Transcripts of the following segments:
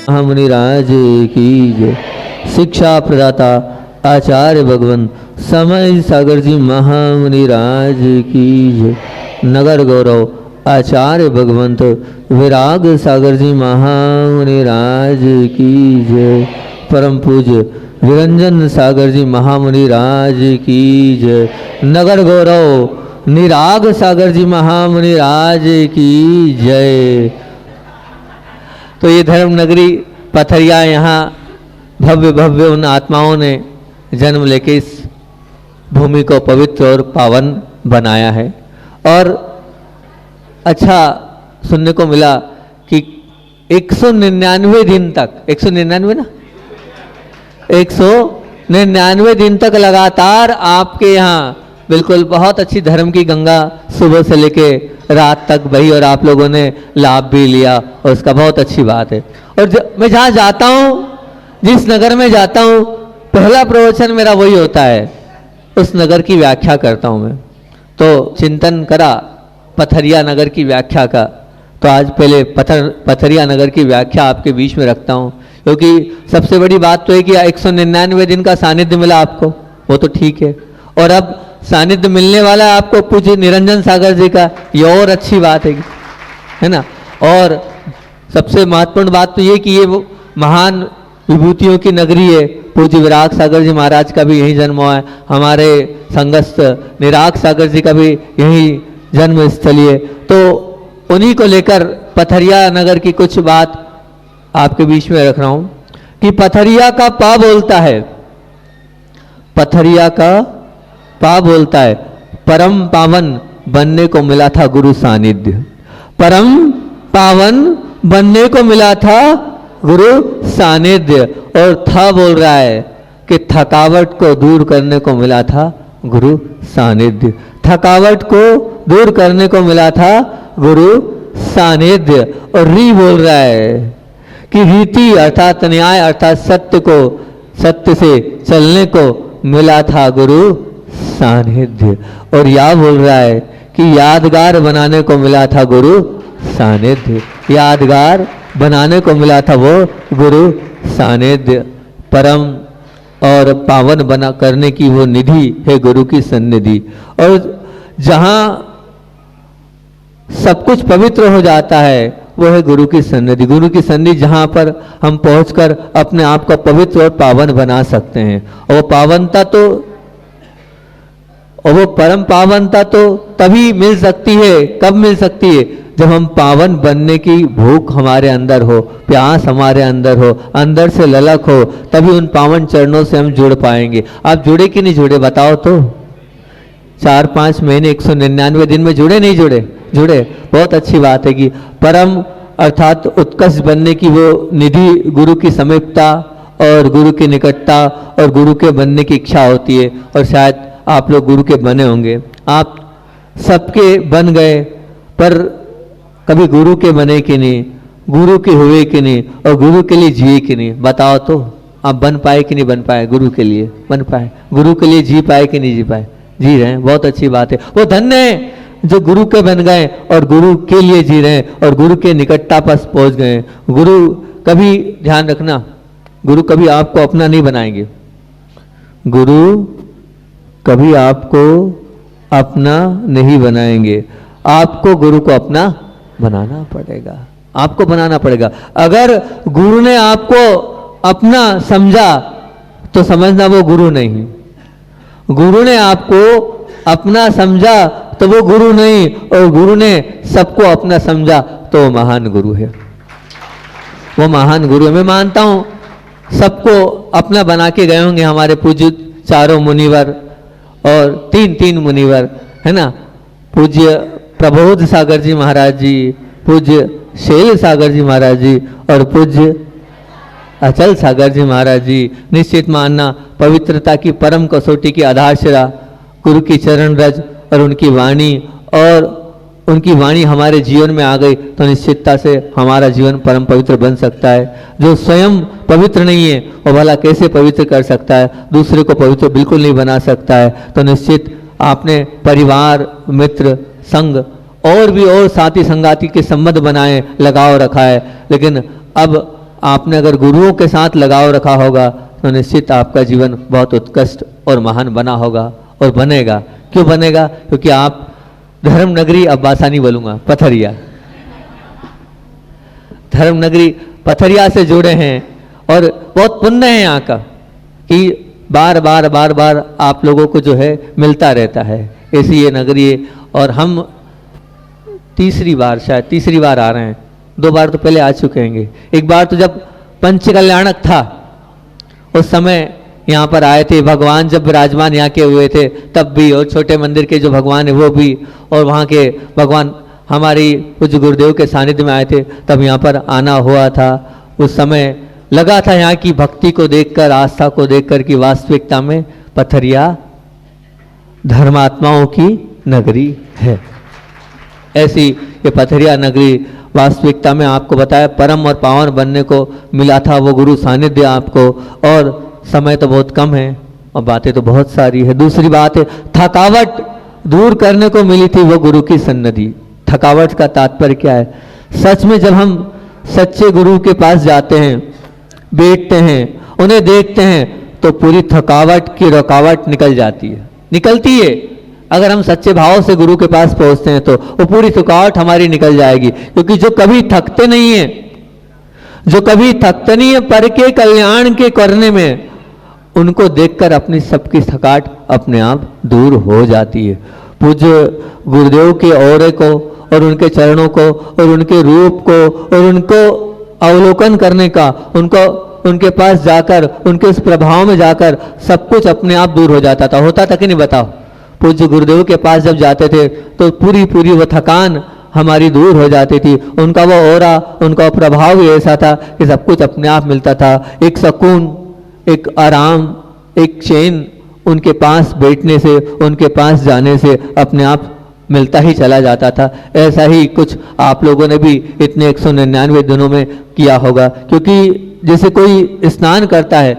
महामुनिराज की जय। शिक्षा प्रदाता आचार्य भगवान समय सागर जी महामुनिराज की जय। नगर गौरव आचार्य भगवंत विराग सागर जी महामुनिराज की जय। परम पूज्य निरंजन सागर जी महामुनिराज की जय। नगर गौरव निराग सागर जी महामुनिराज की जय। तो ये धर्म नगरी पथरिया, यहाँ भव्य भव्य उन आत्माओं ने जन्म लेके इस भूमि को पवित्र और पावन बनाया है। और अच्छा सुनने को मिला कि 199 दिन तक, 199 ना, 199 दिन तक लगातार आपके यहाँ बिल्कुल बहुत अच्छी धर्म की गंगा सुबह से लेके रात तक बही और आप लोगों ने लाभ भी लिया और उसका बहुत अच्छी बात है। और मैं जहाँ जाता हूँ, जिस नगर में जाता हूँ, पहला प्रवचन मेरा वही होता है, उस नगर की व्याख्या करता हूँ मैं। तो चिंतन करा पथरिया नगर की व्याख्या का, तो आज पहले पथरिया नगर की व्याख्या आपके बीच में रखता हूँ, क्योंकि सबसे बड़ी बात तो है कि 199 दिन का सानिध्य मिला आपको, वो तो ठीक है, और अब सानिध्य मिलने वाला है आपको पूज्य निरंजन सागर जी का, ये और अच्छी बात है ना। और सबसे महत्वपूर्ण बात तो ये कि ये वो महान विभूतियों की नगरी है। पूज्य विराग सागर जी महाराज का भी यही जन्म हुआ है, हमारे संगस्थ निराग सागर जी का भी यही जन्म स्थली है। तो उन्हीं को लेकर पथरिया नगर की कुछ बात आपके बीच में रख रहा हूं कि पथरिया का पा बोलता है, पथरिया का पा बोलता है, परम पावन बनने को मिला था गुरु सानिध्य। परम पावन बनने को मिला था गुरु सानिध्य। और था बोल रहा है कि थकावट को दूर करने को मिला था गुरु सानिध्य। थकावट को दूर करने को मिला था गुरु सानिध्य। और री बोल रहा है कि रीति अर्थात न्याय अर्थात सत्य को, सत्य से चलने को मिला था गुरु सानिध्य। और या बोल रहा है कि यादगार बनाने को मिला था गुरु सानिध्य। यादगार बनाने को मिला था वो गुरु सानिध्य। परम और पावन बना करने की वो निधि है गुरु की सन्निधि। और जहाँ सब कुछ पवित्र हो जाता है वो है गुरु की सन्निधि। गुरु की सन्निधि जहाँ पर हम पहुंचकर अपने आप को पवित्र और पावन बना सकते हैं। और वो पावनता तो, और वो परम पावनता तो तभी मिल सकती है, कब मिल सकती है, जब हम पावन बनने की भूख हमारे अंदर हो, प्यास हमारे अंदर हो, अंदर से ललक हो, तभी उन पावन चरणों से हम जुड़ पाएंगे। आप जुड़े कि नहीं जुड़े बताओ तो? 4-5 महीने 199 दिन में जुड़े नहीं जुड़े? जुड़े। बहुत अच्छी बात है कि परम अर्थात उत्कर्ष बनने की वो निधि गुरु की समीपता और गुरु की निकटता और गुरु के बनने की इच्छा होती है। और शायद आप लोग गुरु के बने होंगे, आप सबके बन गए, पर कभी गुरु के बने कि नहीं, गुरु के हुए कि नहीं, और गुरु के लिए जिए कि नहीं? बताओ तो, आप बन पाए कि नहीं बन पाए? गुरु के लिए बन पाए, गुरु के लिए जी पाए कि नहीं जी पाए? जी रहे हैं। बहुत अच्छी बात है। वो धन्य है जो गुरु के बन गए और गुरु के लिए जी रहे हैं और गुरु के निकटता पर पहुंच गए। गुरु कभी, ध्यान रखना, गुरु कभी आपको अपना नहीं बनाएंगे। गुरु कभी आपको अपना नहीं बनाएंगे। आपको गुरु को अपना बनाना पड़ेगा, आपको बनाना पड़ेगा। अगर गुरु ने आपको अपना समझा तो समझना वो गुरु नहीं। गुरु ने आपको अपना समझा तो वो गुरु नहीं, और गुरु ने सबको अपना समझा तो वो महान गुरु है। वो महान गुरु है। मैं मानता हूं सबको अपना बना के गए होंगे हमारे पूज्य चारों मुनिवर और 3 मुनिवर, है ना। पूज्य प्रबोध सागर जी महाराज जी, पूज्य शैल सागर जी महाराज जी और पूज्य अचल सागर जी महाराज जी। निश्चित मानना पवित्रता की परम कसौटी की आधारशिला गुरु की चरण रज और उनकी वाणी, और उनकी वाणी हमारे जीवन में आ गई तो निश्चितता से हमारा जीवन परम पवित्र बन सकता है। जो स्वयं पवित्र नहीं है वो भला कैसे पवित्र कर सकता है? दूसरे को पवित्र बिल्कुल नहीं बना सकता है। तो निश्चित आपने परिवार, मित्र, संग और भी और साथी संगाती के संबंध बनाए, लगाव रखा है, लेकिन अब आपने अगर गुरुओं के साथ लगाव रखा होगा तो निश्चित आपका जीवन बहुत उत्कृष्ट और महान बना होगा और बनेगा। क्यों बनेगा? क्योंकि आप धर्म नगरी, अब भाषा नहीं बोलूँगा, पथरिया, धर्म नगरी पथरिया से जुड़े हैं और बहुत पुण्य है यहाँ का कि बार बार बार बार आप लोगों को जो है मिलता रहता है। ऐसी ये नगरी है और हम तीसरी बार आ रहे हैं। 2 बार तो पहले आ चुके हैं। एक बार तो जब पंच कल्याणक था उस समय यहाँ पर आए थे, भगवान जब विराजमान यहाँ के हुए थे तब भी, और छोटे मंदिर के जो भगवान है वो भी, और वहाँ के भगवान हमारी पूज्य गुरुदेव के सानिध्य में आए थे तब यहाँ पर आना हुआ था। उस समय लगा था यहाँ की भक्ति को देखकर, आस्था को देखकर कि वास्तविकता में पथरिया धर्मात्माओं की नगरी है। ऐसी ये पथरिया नगरी वास्तविकता में आपको बताया परम और पावन बनने को मिला था वो गुरु सानिध्य आपको, और समय तो बहुत कम है और बातें तो बहुत सारी है। दूसरी बात है थकावट दूर करने को मिली थी वो गुरु की सन्निधि। थकावट का तात्पर्य क्या है? सच में जब हम सच्चे गुरु के पास जाते हैं, बैठते हैं, उन्हें देखते हैं तो पूरी थकावट की रुकावट निकल जाती है, निकलती है। अगर हम सच्चे भाव से गुरु के पास पहुंचते हैं तो वो पूरी थकावट हमारी निकल जाएगी। क्योंकि जो कभी थकते नहीं है, जो कभी थकते नहीं है पर के कल्याण के करने में, उनको देखकर अपनी सबकी थकावट अपने आप दूर हो जाती है। पूज्य गुरुदेव के औरे को और उनके चरणों को और उनके रूप को और उनको अवलोकन करने का, उनको उनके पास जाकर, उनके उस प्रभाव में जाकर सब कुछ अपने आप दूर हो जाता था। होता था कि नहीं बताओ? पूज्य गुरुदेव के पास जब जाते थे तो पूरी पूरी वो थकान हमारी दूर हो जाती थी। उनका वो ऑरा, उनका प्रभाव ही ऐसा था कि सब कुछ अपने आप मिलता था। एक सुकून, एक आराम, एक चैन उनके पास बैठने से, उनके पास जाने से अपने आप मिलता ही चला जाता था। ऐसा ही कुछ आप लोगों ने भी इतने 199 दिनों में किया होगा। क्योंकि जैसे कोई स्नान करता है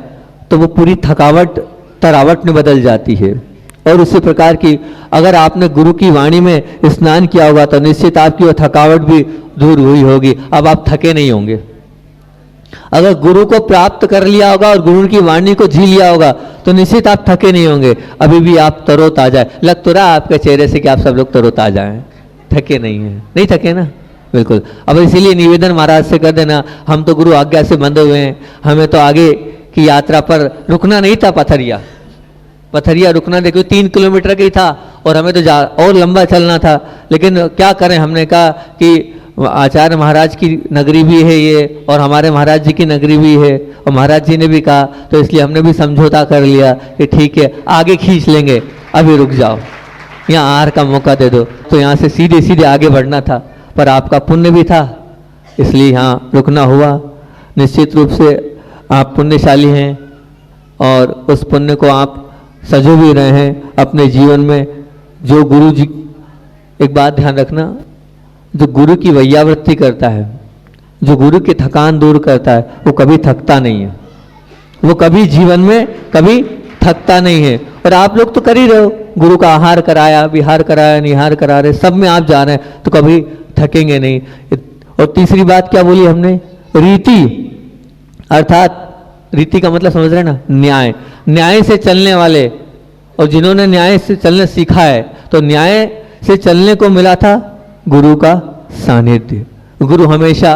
तो वो पूरी थकावट तरावट में बदल जाती है, और उसी प्रकार की अगर आपने गुरु की वाणी में स्नान किया होगा तो निश्चित आपकी वो थकावट भी दूर हुई होगी। अब आप थके नहीं होंगे। अगर गुरु को प्राप्त कर लिया होगा और गुरु की वाणी को जी लिया होगा तो निश्चित आप थके नहीं होंगे। अभी भी आप तरोताजा, लग तो रहा आपके चेहरे से कि आप सब लोग तरोताजा हैं, थके नहीं हैं। नहीं थके ना? बिल्कुल। अब इसीलिए निवेदन महाराज से कर देना, हम तो गुरु आज्ञा से बंधे हुए हैं, हमें तो आगे की यात्रा पर रुकना नहीं था। पथरिया रुकना, देखो 3 किलोमीटर का ही था और हमें तो और लंबा चलना था। लेकिन क्या करें, हमने कहा कि आचार्य महाराज की नगरी भी है ये और हमारे महाराज जी की नगरी भी है, और महाराज जी ने भी कहा तो इसलिए हमने भी समझौता कर लिया कि ठीक है आगे खींच लेंगे, अभी रुक जाओ, यहाँ आहार का मौका दे दो। तो यहाँ से सीधे सीधे आगे बढ़ना था, पर आपका पुण्य भी था इसलिए यहाँ रुकना हुआ। निश्चित रूप से आप पुण्यशाली हैं और उस पुण्य को आप सजो भी रहे हैं अपने जीवन में। जो गुरु जी, एक बात ध्यान रखना, जो गुरु की वैयावृत्ति करता है, जो गुरु की थकान दूर करता है, वो कभी थकता नहीं है। वो कभी जीवन में कभी थकता नहीं है। और आप लोग तो कर ही रहे हो, गुरु का आहार कराया, विहार कराया, निहार करा रहे, सब में आप जा रहे हैं तो कभी थकेंगे नहीं। और तीसरी बात क्या बोली हमने? रीति, अर्थात रीति का मतलब समझ रहे ना? न्याय। न्याय से चलने वाले, और जिन्होंने न्याय से चलना सीखा है तो न्याय से चलने को मिला था गुरु का सानिध्य। गुरु हमेशा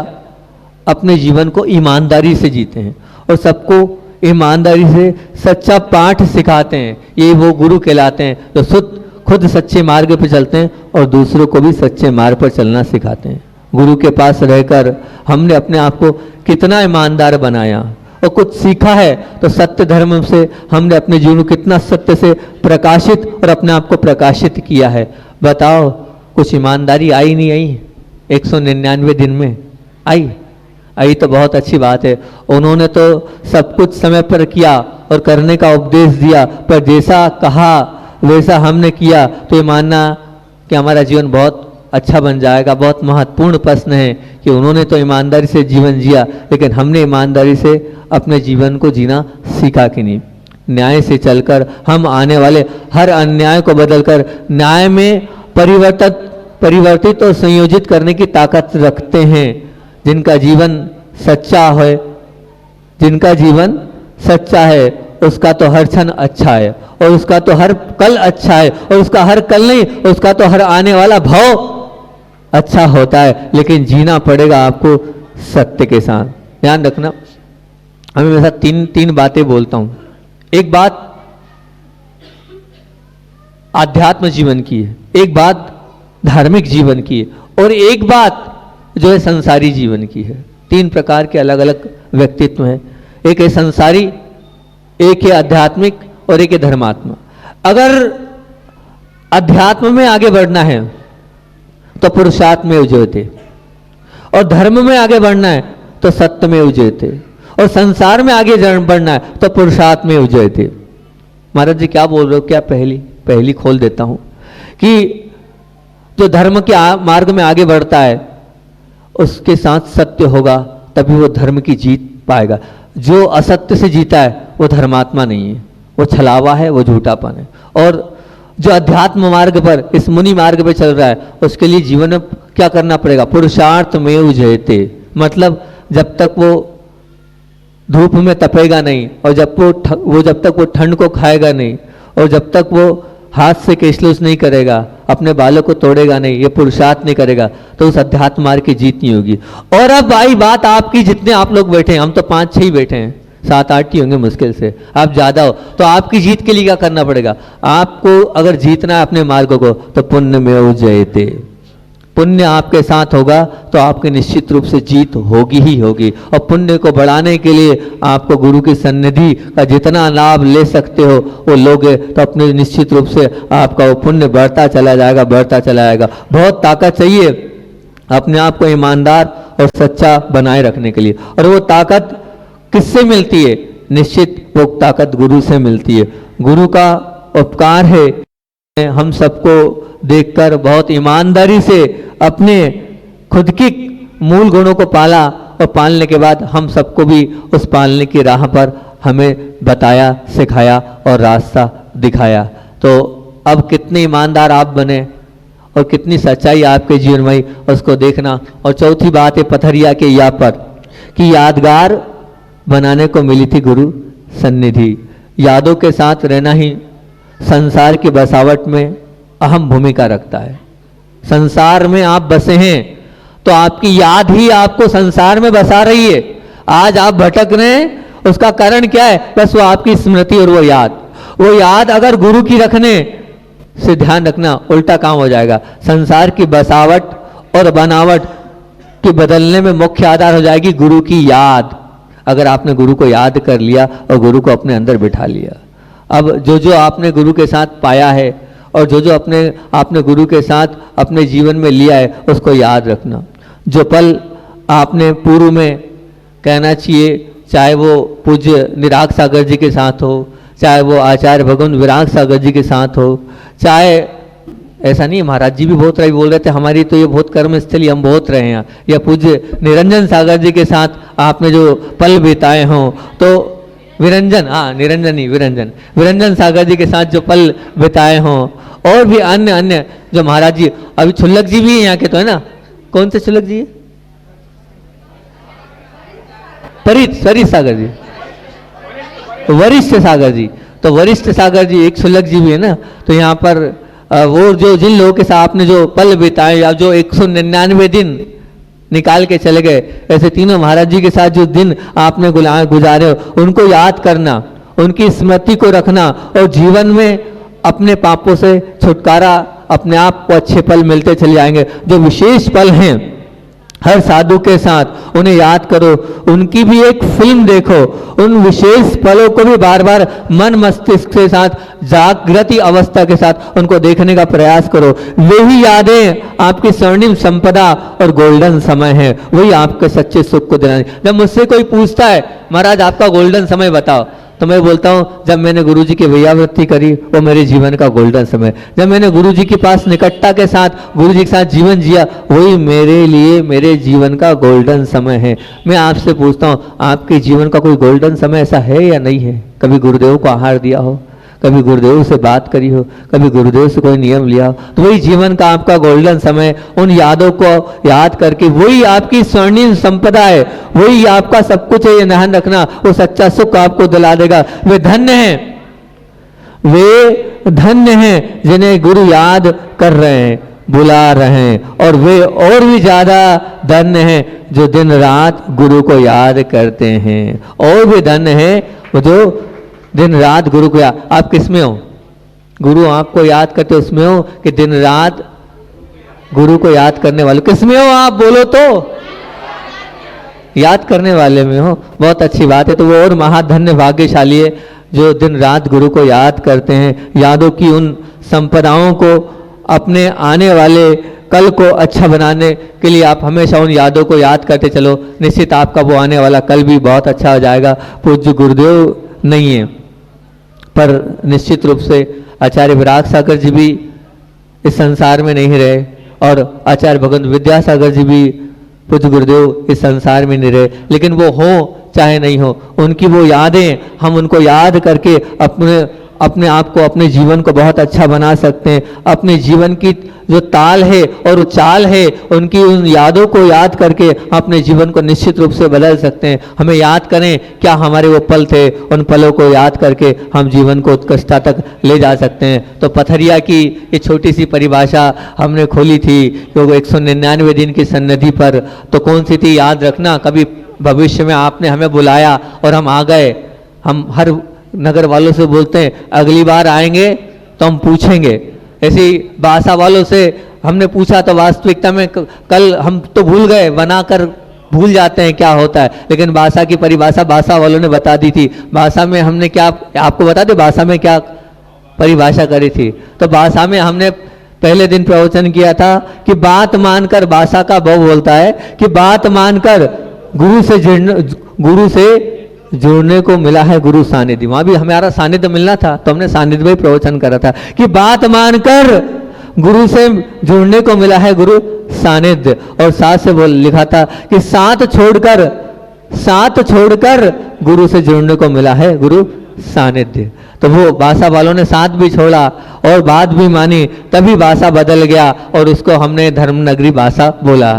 अपने जीवन को ईमानदारी से जीते हैं और सबको ईमानदारी से सच्चा पाठ सिखाते हैं। ये वो गुरु कहलाते हैं जो खुद सच्चे मार्ग पर चलते हैं और दूसरों को भी सच्चे मार्ग पर चलना सिखाते हैं। गुरु के पास रहकर हमने अपने आप को कितना ईमानदार बनाया और कुछ सीखा है तो सत्य धर्म से हमने अपने जीवन को कितना सत्य से प्रकाशित और अपने आप को प्रकाशित किया है। बताओ, कुछ ईमानदारी आई नहीं आई? 199 दिन में आई तो बहुत अच्छी बात है। उन्होंने तो सब कुछ समय पर किया और करने का उपदेश दिया, पर जैसा कहा वैसा हमने किया तो ये मानना कि हमारा जीवन बहुत अच्छा बन जाएगा। बहुत महत्वपूर्ण प्रश्न है कि उन्होंने तो ईमानदारी से जीवन जिया, लेकिन हमने ईमानदारी से अपने जीवन को जीना सीखा कि नहीं? न्याय से चलकर हम आने वाले हर अन्याय को बदलकर न्याय में परिवर्तित और संयोजित करने की ताकत रखते हैं। जिनका जीवन सच्चा है जिनका जीवन सच्चा है उसका तो हर क्षण अच्छा है, और उसका तो हर कल अच्छा है, और उसका हर कल नहीं, उसका तो हर आने वाला भाव अच्छा होता है। लेकिन जीना पड़ेगा आपको सत्य के साथ। ध्यान रखना, हमें हमेशा तीन बातें बोलता हूं। एक बात आध्यात्म जीवन की है, एक बात धार्मिक जीवन की है, और एक बात जो है संसारी जीवन की है। तीन प्रकार के अलग अलग व्यक्तित्व हैं। एक है संसारी, एक है आध्यात्मिक, और एक है धर्मात्मा। अगर अध्यात्म में आगे बढ़ना है तो पुरुषार्थ में उजयते, और धर्म में आगे बढ़ना है तो सत्य में उजयते, और संसार में आगे बढ़ना है तो पुरुषार्थ में उजयते। महाराज जी क्या बोल रहे हो? क्या पहली खोल देता हूं कि जो धर्म के मार्ग में आगे बढ़ता है उसके साथ सत्य होगा, तभी वो धर्म की जीत पाएगा। जो असत्य से जीता है वो धर्मात्मा नहीं है, वो छलावा है, वो झूठापन है। और जो अध्यात्म मार्ग पर, इस मुनि मार्ग पे चल रहा है, उसके लिए जीवन में क्या करना पड़ेगा? पुरुषार्थ में उजयते, मतलब जब तक वो धूप में तपेगा नहीं, और जब तक वो ठंड को खाएगा नहीं, और जब तक वो हाथ से केशलूस नहीं करेगा, अपने बालों को तोड़ेगा नहीं, ये पुरुषार्थ नहीं करेगा, तो उस अध्यात्म मार्ग की जीत नहीं होगी। और अब आई बात आपकी, जितने आप लोग बैठे हैं, हम तो 5-6 ही बैठे हैं, 7-8 ही होंगे मुश्किल से, आप ज्यादा हो, तो आपकी जीत के लिए क्या करना पड़ेगा? आपको अगर जीतना है अपने मार्ग को, तो पुण्य में उजयते, पुण्य आपके साथ होगा तो आपकी निश्चित रूप से जीत होगी ही होगी। और पुण्य को बढ़ाने के लिए आपको गुरु की सन्निधि का जितना लाभ ले सकते हो वो लोगे, तो अपने निश्चित रूप से आपका वो पुण्य बढ़ता चला जाएगा, बढ़ता चला जाएगा। बहुत ताकत चाहिए अपने आप को ईमानदार और सच्चा बनाए रखने के लिए, और वो ताकत किससे मिलती है? निश्चित वो ताकत गुरु से मिलती है। गुरु का उपकार है, हम सबको देखकर बहुत ईमानदारी से अपने खुद की मूल गुणों को पाला, और पालने के बाद हम सबको भी उस पालने की राह पर हमें बताया, सिखाया और रास्ता दिखाया। तो अब कितने ईमानदार आप बने और कितनी सच्चाई आपके जीवन में, उसको देखना। और चौथी बात है पथरिया के या पर कि यादगार बनाने को मिली थी गुरु सन्निधि। यादों के साथ रहना ही संसार की बसावट में अहम भूमिका रखता है। संसार में आप बसे हैं तो आपकी याद ही आपको संसार में बसा रही है। आज आप भटक रहे हैं, उसका कारण क्या है? बस वो आपकी स्मृति और वो याद अगर गुरु की रखने से, ध्यान रखना, उल्टा काम हो जाएगा। संसार की बसावट और बनावट के बदलने में मुख्य आधार हो जाएगी गुरु की याद। अगर आपने गुरु को याद कर लिया और गुरु को अपने अंदर बिठा लिया, अब जो आपने गुरु के साथ पाया है और जो आपने गुरु के साथ अपने जीवन में लिया है, उसको याद रखना। जो पल आपने पूर्व में, कहना चाहिए, चाहे वो पूज्य निराग सागर जी के साथ हो, चाहे वो आचार्य भगवान विराग सागर जी के साथ हो, चाहे ऐसा नहीं, महाराज जी भी बहुत रहे बोल रहे थे हमारी तो ये बहुत कर्म स्थली, हम बहुत रहे हैं, या पूज्य निरंजन सागर जी के साथ आपने जो पल बिताए हों, तो विरंजन, हाँ निरंजन ही, विरंजन सागर जी के साथ जो पल बिताए हों, और भी अन्य जो महाराज जी, अभी छुल्लक जी भी यहाँ के तो है ना, कौन से छुल्लक जी है? सरित सागर जी, वरिष्ठ सागर जी, तो वरिष्ठ सागर जी एक छुल्लक जी भी है ना। तो यहाँ पर वो जो जिन लोगों के साथ आपने जो पल बिताए, या जो 199 दिन निकाल के चले गए, ऐसे तीनों महाराज जी के साथ जो दिन आपने गुजारे हो, उनको याद करना, उनकी स्मृति को रखना, और जीवन में अपने पापों से छुटकारा, अपने आप को अच्छे पल मिलते चले जाएंगे। जो विशेष पल हैं हर साधु के साथ, उन्हें याद करो, उनकी भी एक फिल्म देखो, उन विशेष पलों को भी बार बार मन मस्तिष्क के साथ, जागृति अवस्था के साथ उनको देखने का प्रयास करो। वही यादें आपकी स्वर्णिम संपदा और गोल्डन समय है, वही आपके सच्चे सुख को दिलाने। जब मुझसे कोई पूछता है महाराज आपका गोल्डन समय बताओ, तो मैं बोलता हूं जब मैंने गुरुजी की वैयावृत्ति करी वो मेरे जीवन का गोल्डन समय, जब मैंने गुरुजी के पास निकटता के साथ गुरुजी के साथ जीवन जिया, वही मेरे लिए मेरे जीवन का गोल्डन समय है। मैं आपसे पूछता हूं आपके जीवन का कोई गोल्डन समय ऐसा है या नहीं है? कभी गुरुदेव को आहार दिया हो, कभी गुरुदेव से बात करी हो, कभी गुरुदेव से कोई नियम लिया हो, तो वही जीवन का आपका गोल्डन समय, उन यादों को याद करके वही आपकी स्वर्णिम संपदा है, वही आपका सब कुछ है। ये ध्यान रखना, वो सच्चा सुख आपको दिला देगा। वे धन्य हैं, वे धन्य हैं जिन्हें गुरु याद कर रहे हैं, बुला रहे हैं, और वे और भी ज्यादा धन्य हैं जो दिन रात गुरु को याद करते हैं। और भी धन्य हैं वो जो दिन रात गुरु को याद। आप किस में हो? गुरु आपको याद करते उसमें हो कि दिन रात गुरु को याद करने वाले किस में हो? आप बोलो तो याद करने वाले में हो। बहुत अच्छी बात है। तो वो और महाधन्य भाग्यशाली है जो दिन रात गुरु को याद करते हैं। यादों की उन संपदाओं को अपने आने वाले कल को अच्छा बनाने के लिए आप हमेशा उन यादों को याद करते चलो। निश्चित आपका वो आने वाला कल भी बहुत अच्छा हो जाएगा। पूज्य गुरुदेव नहीं है, पर निश्चित रूप से आचार्य विराग सागर जी भी इस संसार में नहीं रहे, और आचार्य भगवंत विद्यासागर जी भी पूज्य गुरुदेव इस संसार में नहीं रहे, लेकिन वो हो चाहे नहीं हो, उनकी वो यादें हम उनको याद करके अपने आप को, अपने जीवन को बहुत अच्छा बना सकते हैं। अपने जीवन की जो ताल है और चाल है, उनकी उन यादों को याद करके अपने जीवन को निश्चित रूप से बदल सकते हैं। हमें याद करें क्या हमारे वो पल थे, उन पलों को याद करके हम जीवन को उत्कृष्टता तक ले जा सकते हैं। तो पथरिया की ये छोटी सी परिभाषा हमने खोली थी, क्योंकि 199 दिन की सन्निधि पर। तो कौन सी थी याद रखना। कभी भविष्य में आपने हमें बुलाया और हम आ गए, हम हर नगर वालों से बोलते हैं अगली बार आएंगे तो हम पूछेंगे। ऐसे बासा वालों से हमने पूछा तो वास्तविकता में कल हम तो भूल गए, बनाकर भूल जाते हैं क्या होता है। लेकिन बासा की परिभाषा बासा वालों ने बता दी थी। बासा में हमने क्या आपको बता दे, बासा में क्या परिभाषा करी थी। तो बासा में हमने पहले दिन प्रवचन किया था कि बात मानकर, बासा का भाव बोलता है कि बात मानकर गुरु से जुड़ने को मिला है गुरु सानिध्य। वहां भी हमारा सानिध्य मिलना था, तो हमने सानिध्य में प्रवचन करा था कि बात मानकर गुरु से जुड़ने को मिला है गुरु सानिध्य। और साथ से बोल लिखा था कि साथ छोड़कर गुरु से जुड़ने को मिला है गुरु सानिध्य। तो वो बासा वालों ने साथ भी छोड़ा और बात भी मानी, तभी बासा बदल गया और उसको हमने धर्मनगरी बासा बोला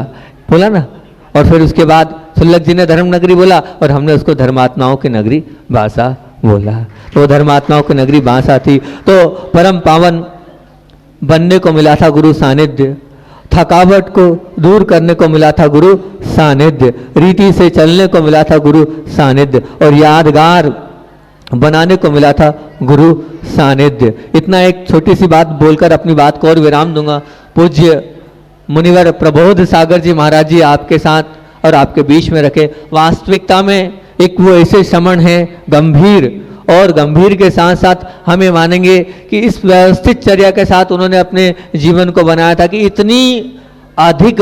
ना। और फिर उसके बाद सुल्लक जी ने धर्मनगरी बोला और हमने उसको धर्मात्माओं की नगरी बासा बोला। तो धर्मात्माओं की नगरी बासा थी। तो परम पावन बनने को मिला था गुरु सानिध्य, थकावट को दूर करने को मिला था गुरु सानिध्य, रीति से चलने को मिला था गुरु सानिध्य, और यादगार बनाने को मिला था गुरु सानिध्य। इतना एक छोटी सी बात बोलकर अपनी बात को और विराम दूंगा। पूज्य मुनिवर प्रबोध सागर जी महाराज जी आपके साथ और आपके बीच में रखे। वास्तविकता में एक वो ऐसे श्रमण हैं गंभीर, और गंभीर के साथ साथ हमें मानेंगे कि इस व्यवस्थित चर्या के साथ उन्होंने अपने जीवन को बनाया था कि इतनी अधिक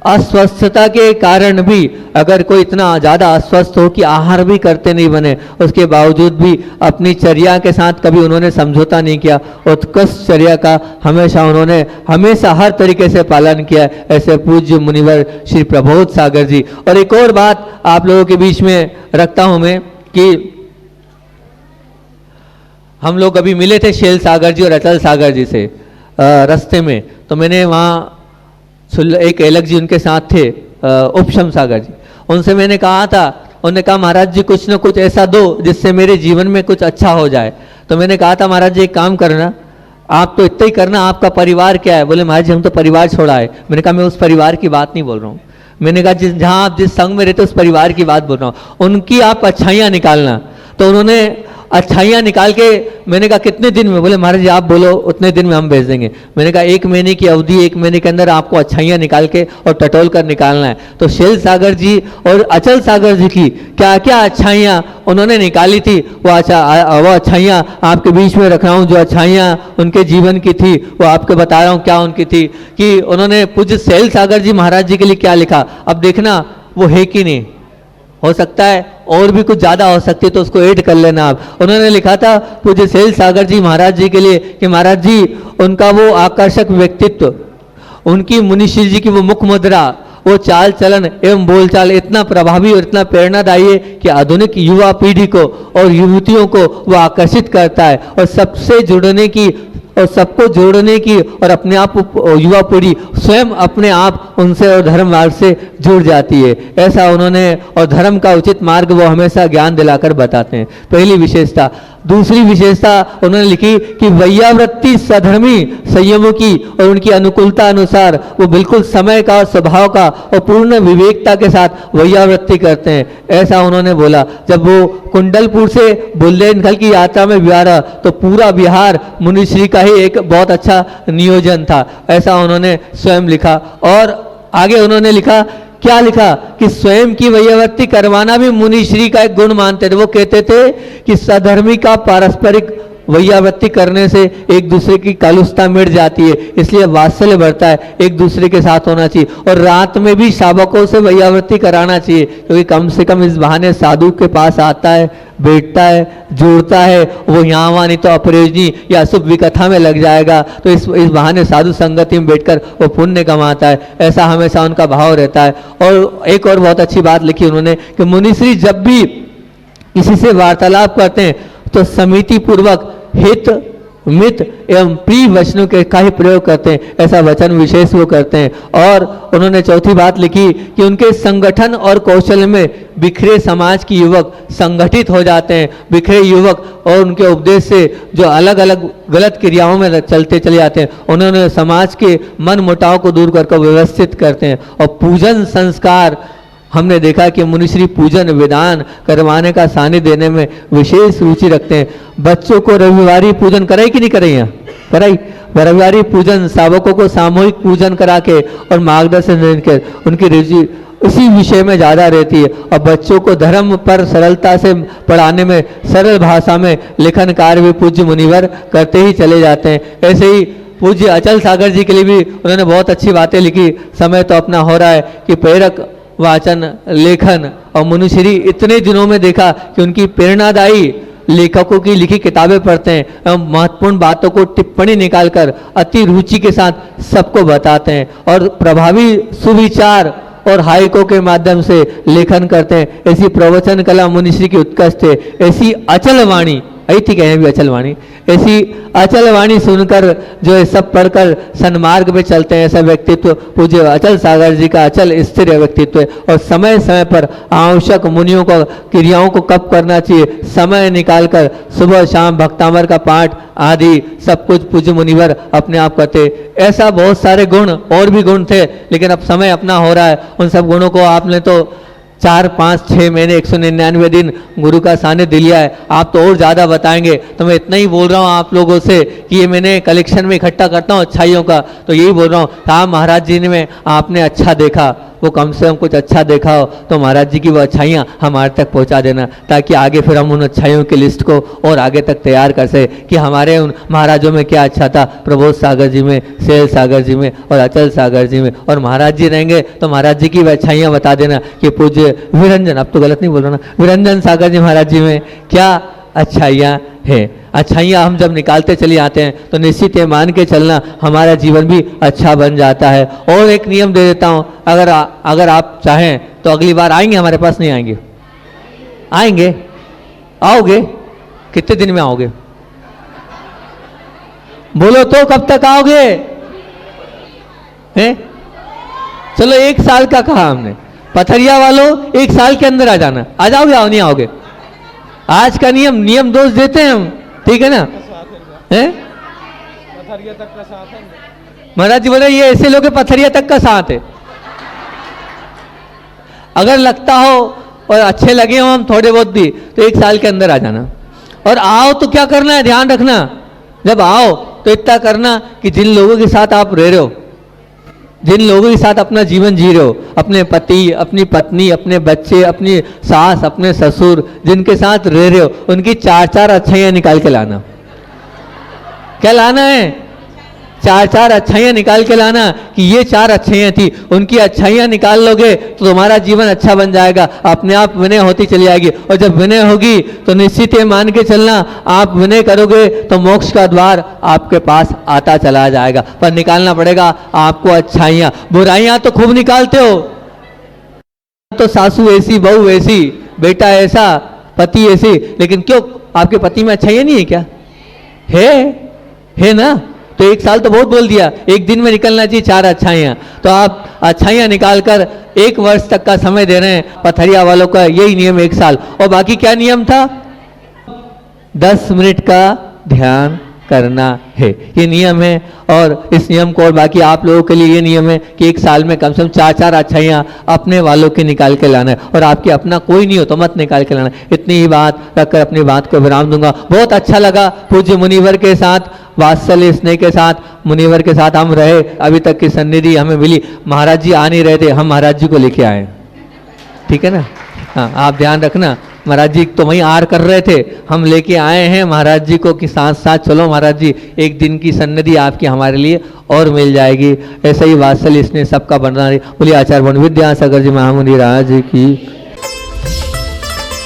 अस्वस्थता के कारण भी, अगर कोई इतना ज़्यादा अस्वस्थ हो कि आहार भी करते नहीं बने, उसके बावजूद भी अपनी चर्या के साथ कभी उन्होंने समझौता नहीं किया। उत्कृष्ट चर्या का हमेशा हर तरीके से पालन किया। ऐसे पूज्य मुनिवर श्री प्रबोध सागर जी। और एक और बात आप लोगों के बीच में रखता हूं मैं कि हम लोग अभी मिले थे शैल सागर जी और अचल सागर जी से रास्ते में। तो मैंने वहाँ एक एलक जी उनके साथ थे, उपशम सागर जी, उनसे मैंने कहा था, उन्होंने कहा महाराज जी कुछ ना कुछ ऐसा दो जिससे मेरे जीवन में कुछ अच्छा हो जाए। तो मैंने कहा था महाराज जी एक काम करना, आप तो इतना ही करना, आपका परिवार क्या है? बोले महाराज जी हम तो परिवार छोड़ा है। मैंने कहा मैं उस परिवार की बात नहीं बोल रहा हूँ, मैंने कहा जहाँ आप जिस संग में रहते उस परिवार की बात बोल रहा हूँ, उनकी आप अच्छाइयाँ निकालना। तो उन्होंने अच्छाइयाँ निकाल के, मैंने कहा कितने दिन में? बोले महाराज जी आप बोलो उतने दिन में हम भेज देंगे। मैंने कहा 1 महीने की अवधि, 1 महीने के अंदर आपको अच्छाइयाँ निकाल के और टटोल कर निकालना है। तो शैल सागर जी और अचल सागर जी की क्या क्या अच्छाइयाँ उन्होंने निकाली थी, वो अच्छाइयाँ आपके बीच में रख रहा हूँ। जो अच्छाइयाँ उनके जीवन की थी वो आपको बता रहा हूँ क्या उनकी थी। कि उन्होंने पूज्य शैल सागर जी महाराज जी के लिए क्या लिखा, अब देखना वो है कि नहीं, हो सकता है और भी कुछ ज्यादा हो सकती है तो उसको ऐड कर लेना आप। उन्होंने लिखा था पूज्य शैल सागर जी महाराज जी के लिए कि महाराज जी उनका वो आकर्षक व्यक्तित्व, उनकी मुनिश्री जी की वो मुख मुद्रा, वो चाल चलन एवं बोलचाल इतना प्रभावी और इतना प्रेरणादायी है कि आधुनिक युवा पीढ़ी को और युवतियों को वो आकर्षित करता है और सबसे जुड़ने की और सबको जोड़ने की और अपने आप युवा पीढ़ी स्वयं अपने आप उनसे और धर्म मार्ग से जुड़ जाती है। ऐसा उन्होंने और धर्म का उचित मार्ग वो हमेशा ज्ञान दिलाकर बताते हैं, पहली विशेषता। दूसरी विशेषता उन्होंने लिखी कि वैयावृत्ति सधर्मी संयमों की और उनकी अनुकूलता अनुसार वो बिल्कुल समय का और स्वभाव का और पूर्ण विवेकता के साथ वैयावृत्ति करते हैं, ऐसा उन्होंने बोला। जब वो कुंडलपुर से बुंदेलखंड की यात्रा में बिहार तो पूरा बिहार मुनिश्री का ही एक बहुत अच्छा नियोजन था, ऐसा उन्होंने स्वयं लिखा। और आगे उन्होंने लिखा, क्या लिखा कि स्वयं की वैयावृत्ति करवाना भी मुनिश्री का एक गुण मानते थे। वो कहते थे कि सधर्मी का पारस्परिक वैयावृत्ति करने से एक दूसरे की कलुषता मिट जाती है, इसलिए वात्सल्य बढ़ता है, एक दूसरे के साथ होना चाहिए। और रात में भी शावकों से वैयावृत्ति कराना चाहिए, क्योंकि कम से कम इस बहाने साधु के पास आता है, बैठता है, जुड़ता है, वो यहाँ वहाँ नहीं तो अप्रयोजनी या अशुभ विकथा में लग जाएगा, तो इस बहाने साधु संगति में बैठकर वो पुण्य कमाता है, ऐसा हमेशा उनका भाव रहता है। और एक और बहुत अच्छी बात लिखी उन्होंने कि मुनिश्री जब भी किसी से वार्तालाप करते हैं तो समिति पूर्वक हित मित एवं प्रिय वचनों के का ही प्रयोग करते हैं, ऐसा वचन विशेष वो करते हैं। और उन्होंने चौथी बात लिखी कि उनके संगठन और कौशल में बिखरे समाज के युवक संगठित हो जाते हैं। बिखरे युवक और उनके उपदेश से जो अलग अलग गलत क्रियाओं में चलते चले जाते हैं, उन्होंने समाज के मन मुटाव को दूर करके व्यवस्थित करते हैं। और पूजन संस्कार हमने देखा कि मुनिश्री पूजन विधान करवाने का सानिध्य देने में विशेष रुचि रखते हैं। बच्चों को रविवारी पूजन कराई कि नहीं कराई? यहाँ कराई। रविवारी पूजन सावकों को सामूहिक पूजन करा के और मार्गदर्शन देकर उनकी रुचि उसी विषय में ज़्यादा रहती है। और बच्चों को धर्म पर सरलता से पढ़ाने में सरल भाषा में लेखन कार्य भी पूज्य मुनिवर करते ही चले जाते हैं। ऐसे ही पूज्य अचल सागर जी के लिए भी उन्होंने बहुत अच्छी बातें लिखी। समय तो अपना हो रहा है कि प्रेरक वाचन लेखन और मुनिश्री इतने दिनों में देखा कि उनकी प्रेरणादायी लेखकों की लिखी किताबें पढ़ते हैं एवं महत्वपूर्ण बातों को टिप्पणी निकालकर अति रुचि के साथ सबको बताते हैं और प्रभावी सुविचार और हाइकों के माध्यम से लेखन करते हैं। ऐसी प्रवचन कला मुनिश्री की उत्कृष्ट है। ऐसी अचल वाणी आई थी कहीं भी अचल वाणी, ऐसी अचल वाणी सुनकर जो है सब पढ़कर सन्मार्ग में चलते हैं, ऐसा व्यक्तित्व पूज्य अचल सागर जी का अचल स्थिर व्यक्तित्व है। और समय समय पर आवश्यक मुनियों को क्रियाओं को कब करना चाहिए, समय निकालकर सुबह शाम भक्तामर का पाठ आदि सब कुछ पूज्य मुनिवर अपने आप करते। ऐसा बहुत सारे गुण और भी गुण थे, लेकिन अब समय अपना हो रहा है। उन सब गुणों को आपने तो 4, 5, 6 महीने 199 दिन गुरु का सानिध्य लिया है, आप तो और ज़्यादा बताएंगे। तो मैं इतना ही बोल रहा हूँ आप लोगों से कि ये मैंने कलेक्शन में इकट्ठा करता हूँ अच्छाइयों का, तो यही बोल रहा हूँ। हाँ महाराज जी ने में आपने अच्छा देखा, वो कम से कम कुछ अच्छा देखा हो तो महाराज जी की वो अच्छाइयाँ हमारे तक पहुँचा देना, ताकि आगे फिर हम उन अच्छाइयों की लिस्ट को और आगे तक तैयार कर सके कि हमारे उन महाराजों में क्या अच्छा था, प्रबोध सागर जी में, शैल सागर जी में और अचल सागर जी में। और महाराज जी रहेंगे तो महाराज जी की वो अच्छाइयाँ बता देना कि पूज्य विरंजन, अब तो गलत नहीं बोल रहा ना, विरंजन सागर जी महाराज जी में क्या अच्छाइयाँ हैं। अच्छाइयाँ हम जब निकालते चले आते हैं तो निश्चित ये मान के चलना हमारा जीवन भी अच्छा बन जाता है। और एक नियम दे देता हूँ, अगर आप चाहें तो अगली बार आएंगे हमारे पास, नहीं आएंगे? आएंगे? आओगे? कितने दिन में आओगे? बोलो तो कब तक आओगे? हैं? चलो 1 साल का कहा हमने, पथरिया वालों 1 साल के अंदर आ जाना। आ जाओगे? आओ नहीं आओगे? आज का नियम दोष देते हैं हम, ठीक है ना? हैं? पथरिया तक का साथ है। महाराज जी बोले ये ऐसे लोग पथरिया तक का साथ है। अगर लगता हो और अच्छे लगे हो हम थोड़े बहुत भी, तो 1 साल के अंदर आ जाना। और आओ तो क्या करना है, ध्यान रखना, जब आओ तो इतना करना कि जिन लोगों के साथ आप रह रहे हो, जिन लोगों के साथ अपना जीवन जी रहे हो, अपने पति, अपनी पत्नी, अपने बच्चे, अपनी सास, अपने ससुर, जिनके साथ रह रहे हो, उनकी 4-4 अच्छाइयाँ निकाल के लाना। क्या लाना है? 4-4 अच्छाइयाँ निकाल के लाना कि ये 4 अच्छाइयाँ थी, उनकी अच्छाइयाँ निकाल लोगे तो तुम्हारा जीवन अच्छा बन जाएगा, अपने आप विनय होती चली जाएगी। और जब विनय होगी तो निश्चित ये मान के चलना, आप विनय करोगे तो मोक्ष का द्वार आपके पास आता चला जाएगा। पर निकालना पड़ेगा आपको अच्छाइयाँ। बुराइयाँ तो खूब निकालते हो, तो सासू ऐसी, बहू ऐसी, बेटा ऐसा, पति ऐसी, लेकिन क्यों आपके पति में अच्छाइयाँ नहीं है क्या? है ना? तो 1 साल तो बहुत बोल दिया, एक दिन में निकलना चाहिए 4 अच्छाइयाँ। तो आप अच्छाइयाँ निकाल कर 1 वर्ष तक का समय दे रहे हैं। पथरिया वालों का यही नियम 1 साल। और बाकी क्या नियम था? 10 मिनट का ध्यान करना है, ये नियम है। और इस नियम को, और बाकी आप लोगों के लिए ये नियम है कि 1 साल में कम से कम 4-4 अच्छाइयाँ अपने वालों के निकाल के लाना है। और आपके अपना कोई नहीं हो तो मत निकाल के लाना। इतनी ही बात रखकर अपनी बात को विराम दूंगा। बहुत अच्छा लगा पूज्य मुनिवर के साथ, वात्सल्य स्नेह के साथ, मुनिवर के साथ हम रहे। अभी तक की सन्निधि हमें मिली। महाराज जी आ नहीं रहे थे, हम महाराज जी को लेके आए, ठीक है ना? हाँ, आप ध्यान रखना। महाराज जी तो वहीं आर कर रहे थे, हम लेके आए हैं महाराज जी को कि साथ साथ चलो महाराज जी, एक दिन की सन्निधि आपकी हमारे लिए और मिल जाएगी। ऐसा ही वात्सल्य इसने सबका बना रही। बोलिए आचार्य विद्यासागर जी महामुनि राज की।